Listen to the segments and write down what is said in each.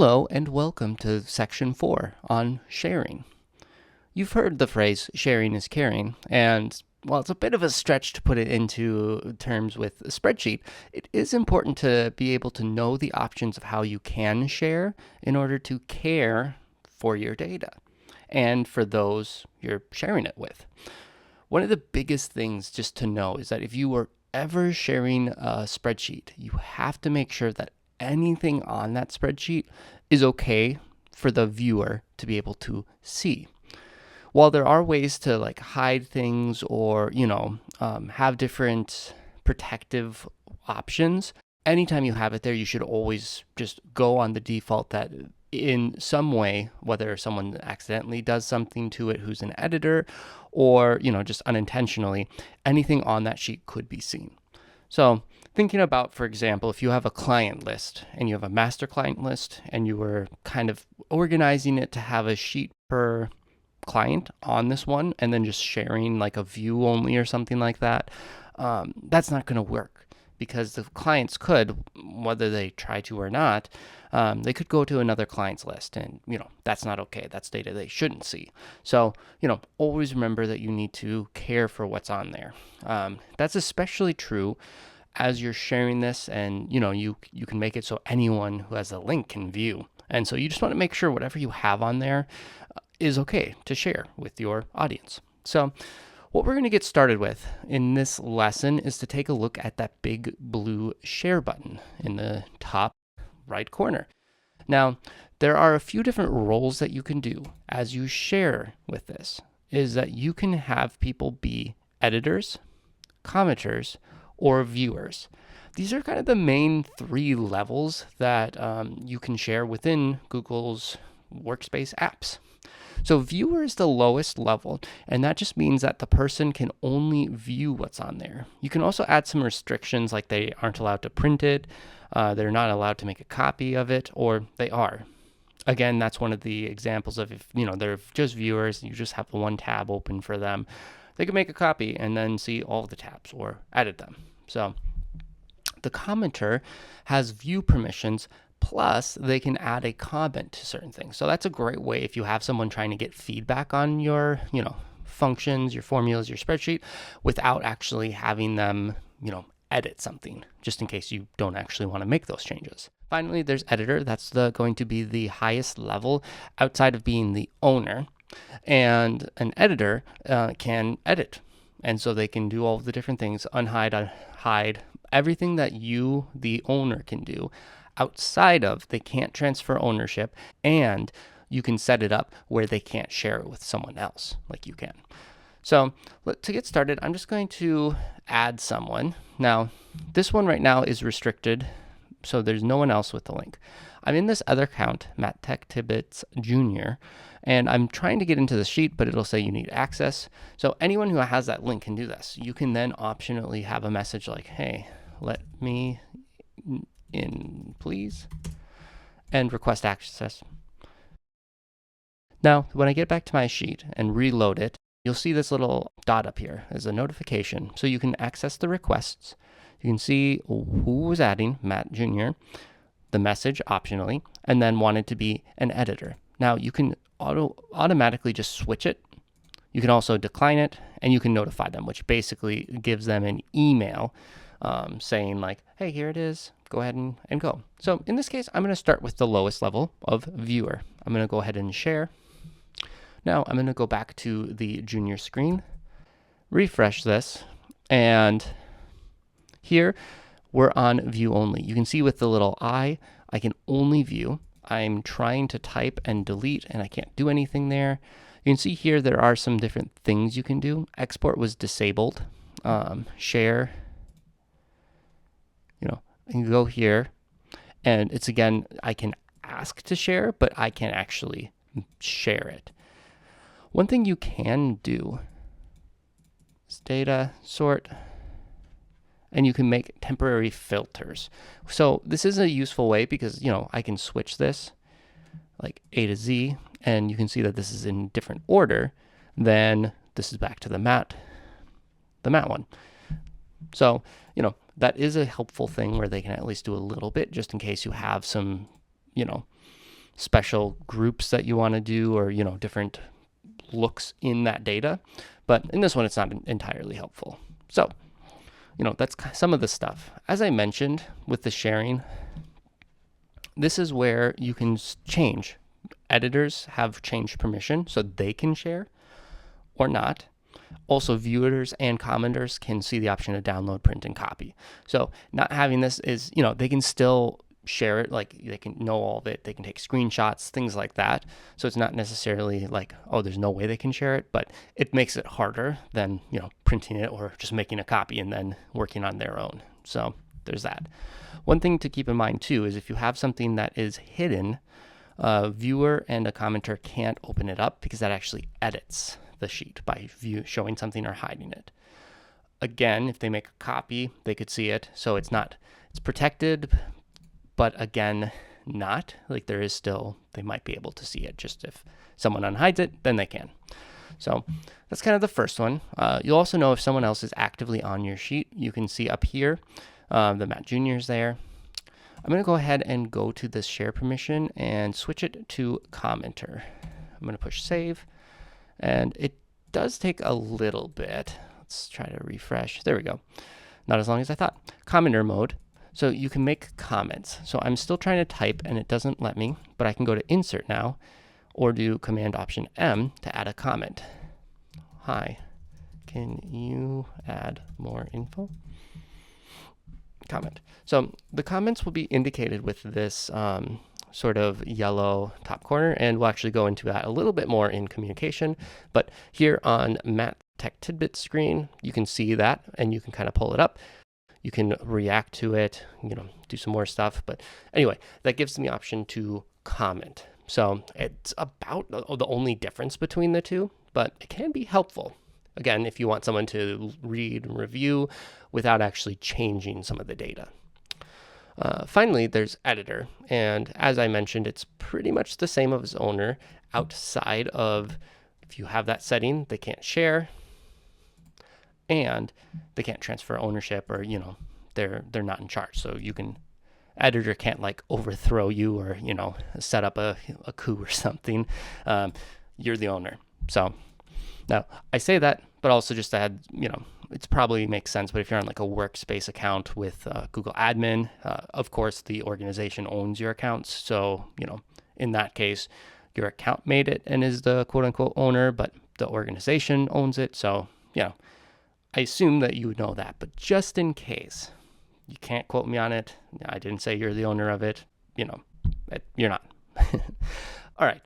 Hello and welcome to Section 4 on sharing. You've heard the phrase sharing is caring, and while it's a bit of a stretch to put it into terms with a spreadsheet, it is important to be able to know the options of how you can share in order to care for your data and for those you're sharing it with. One of the biggest things just to know is that if you are ever sharing a spreadsheet, you have to make sure that anything on that spreadsheet is okay for the viewer to be able to see. While there are ways to hide things or have different protective options, anytime you have it there, you should always just go on the default that in some way, whether someone accidentally does something to it who's an editor or just unintentionally, anything on that sheet could be seen. So thinking about, for example, if you have a client list and you have a master client list and you were kind of organizing it to have a sheet per client on this one and then just sharing like a view only or something like that, that's not going to work because the clients could, whether they try to or not, they could go to another client's list and, that's not okay. That's data they shouldn't see. So, always remember that you need to care for what's on there. That's especially true as you're sharing this and, you can make it so anyone who has a link can view. And so you just want to make sure whatever you have on there is okay to share with your audience. So what we're going to get started with in this lesson is to take a look at that big blue share button in the top right corner. Now, there are a few different roles that you can do as you share with this, is that you can have people be editors, commenters, or viewers. These are kind of the main three levels that you can share within Google's Workspace apps. So viewer is the lowest level, and that just means that the person can only view what's on there. You can also add some restrictions, like they aren't allowed to print it, they're not allowed to make a copy of it, or they are. Again, that's one of the examples of if they're just viewers, you just have the one tab open for them. They can make a copy and then see all the tabs or edit them. So the commenter has view permissions, plus they can add a comment to certain things. So that's a great way if you have someone trying to get feedback on your, functions, your formulas, your spreadsheet, without actually having them, edit something, just in case you don't actually want to make those changes. Finally, there's editor. That's going to be the highest level outside of being the owner. And an editor can edit. And so they can do all of the different things, unhide, hide, everything that you, the owner, can do. Outside of, they can't transfer ownership, and you can set it up where they can't share it with someone else like you can. So to get started, I'm just going to add someone. Now, this one right now is restricted, so there's no one else with the link. I'm in this other account, Matt Tech Tibbetts Jr., and I'm trying to get into the sheet, but it'll say you need access. So anyone who has that link can do this. You can then optionally have a message like, hey, let me in, please, and request access. Now, when I get back to my sheet and reload it, you'll see this little dot up here as a notification. So you can access the requests. You can see who was adding, Matt Jr., the message optionally, and then wanted to be an editor. Now, you can automatically just switch it. You can also decline it, and you can notify them, which basically gives them an email saying like, hey, here it is. Go ahead and go. So in this case, I'm going to start with the lowest level of viewer. I'm going to go ahead and share. Now I'm going to go back to the junior screen, refresh this, and here we're on view only. You can see with the little I can only view. I'm trying to type and delete, and I can't do anything there. You can see here there are some different things you can do. Export was disabled. Share, I can go here, and it's again, I can ask to share, but I can't actually share it. One thing you can do is data sort, and you can make temporary filters. So this is a useful way because, I can switch this like A to Z, and you can see that this is in different order than this is back to the Matt one. So, that is a helpful thing where they can at least do a little bit just in case you have some, special groups that you want to do, or, different looks in that data. But in this one, it's not entirely helpful. So, that's some of the stuff. As I mentioned with the sharing, this is where you can change. Editors have change permission so they can share or not. Also, viewers and commenters can see the option to download, print, and copy. So not having this is, they can still share it, like they can know all of it, they can take screenshots, things like that. So it's not necessarily like, oh, there's no way they can share it, but it makes it harder than, printing it or just making a copy and then working on their own. So there's that. One thing to keep in mind too is if you have something that is hidden, a viewer and a commenter can't open it up because that actually edits the sheet by showing something or hiding it. Again, if they make a copy, they could see it. So it's protected, but again, not. Like there is still, they might be able to see it. Just if someone unhides it, then they can. So that's kind of the first one. You'll also know if someone else is actively on your sheet. You can see up here, the Matt Jr. is there. I'm going to go ahead and go to this share permission and switch it to commenter. I'm going to push save, and it does take a little bit. Let's try to refresh. There we go. Not as long as I thought. Commenter mode. So you can make comments. So I'm still trying to type and it doesn't let me, but I can go to insert now or do Command Option M to add a comment. Hi, can you add more info? Comment. So the comments will be indicated with this sort of yellow top corner, and we'll actually go into that a little bit more in communication. But here on Matt Tech Tidbit screen, you can see that, and you can kind of pull it up. You can react to it, do some more stuff. But anyway, that gives them the option to comment. So it's about the only difference between the two, but it can be helpful. Again, if you want someone to read and review without actually changing some of the data. Finally, there's editor. And as I mentioned, it's pretty much the same as owner outside of, if you have that setting, they can't share and they can't transfer ownership, or, they're not in charge. So editor can't like overthrow you or, set up a coup or something. You're the owner. So now I say that, but also just to add, it's probably makes sense, but if you're on like a Workspace account with Google Admin, of course, the organization owns your accounts. So, in that case, your account made it and is the quote unquote owner, but the organization owns it. So, I assume that you would know that, but just in case, you can't quote me on it. I didn't say you're the owner of it. You're not. All right.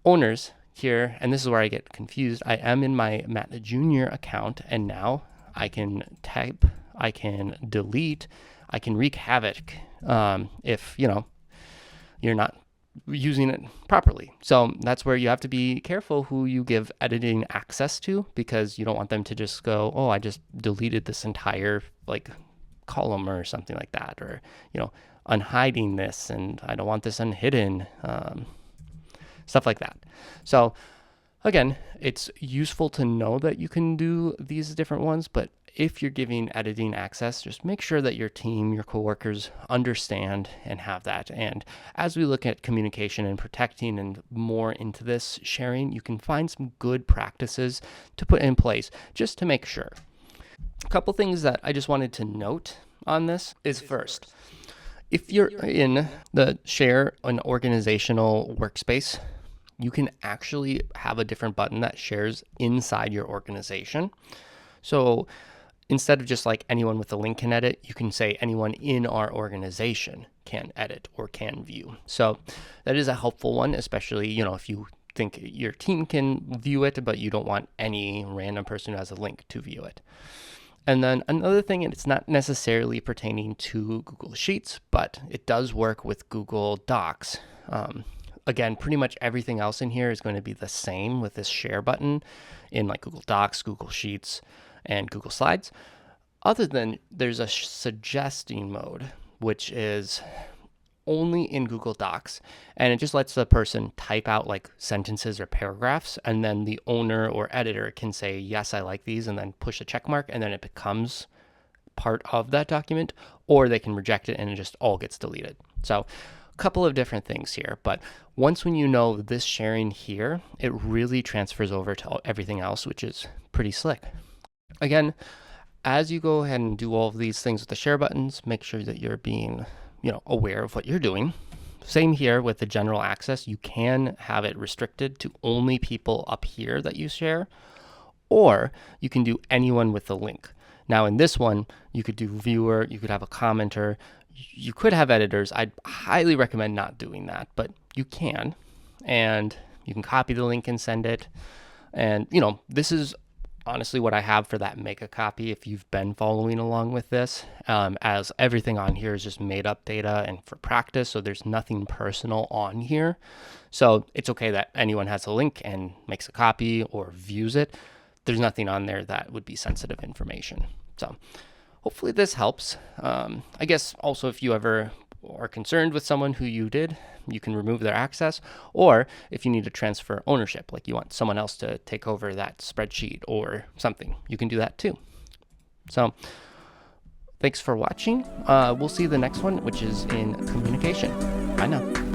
Owners here, and this is where I get confused. I am in my Matt Jr. account, and now I can type, I can delete, I can wreak havoc if, you're not using it properly. So that's where you have to be careful who you give editing access to, because you don't want them to just go, oh, I just deleted this entire column or something like that, or, unhiding this and I don't want this unhidden, stuff like that. So again, it's useful to know that you can do these different ones, but if you're giving editing access, just make sure that your team, your coworkers understand and have that. And as we look at communication and protecting and more into this sharing, you can find some good practices to put in place just to make sure. A couple things that I just wanted to note on this is first, if you're in the share an organizational workspace, you can actually have a different button that shares inside your organization. So instead of just like anyone with a link can edit, you can say anyone in our organization can edit or can view. So that is a helpful one, especially, if you think your team can view it, but you don't want any random person who has a link to view it. And then another thing, and it's not necessarily pertaining to Google Sheets, but it does work with Google Docs. Again, pretty much everything else in here is going to be the same with this share button in like Google Docs, Google Sheets, and Google Slides, other than there's a suggesting mode, which is only in Google Docs, and it just lets the person type out like sentences or paragraphs, and then the owner or editor can say, yes, I like these, and then push a check mark, and then it becomes part of that document, or they can reject it and it just all gets deleted. So a couple of different things here, but once when you know this sharing here, it really transfers over to everything else, which is pretty slick. Again, as you go ahead and do all of these things with the share buttons, make sure that you're being, aware of what you're doing. Same here with the general access. You can have it restricted to only people up here that you share, or you can do anyone with the link. Now in this one, you could do viewer, you could have a commenter, you could have editors. I'd highly recommend not doing that, but you can. And you can copy the link and send it. And, this is honestly what I have for that mega copy if you've been following along with this, as everything on here is just made up data and for practice, so there's nothing personal on here. So it's okay that anyone has a link and makes a copy or views it. There's nothing on there that would be sensitive information. So hopefully this helps. I guess also if you ever are concerned with someone who you did, you can remove their access, or if you need to transfer ownership, like you want someone else to take over that spreadsheet or something, you can do that too. So thanks for watching. We'll see the next one, which is in communication. Bye now.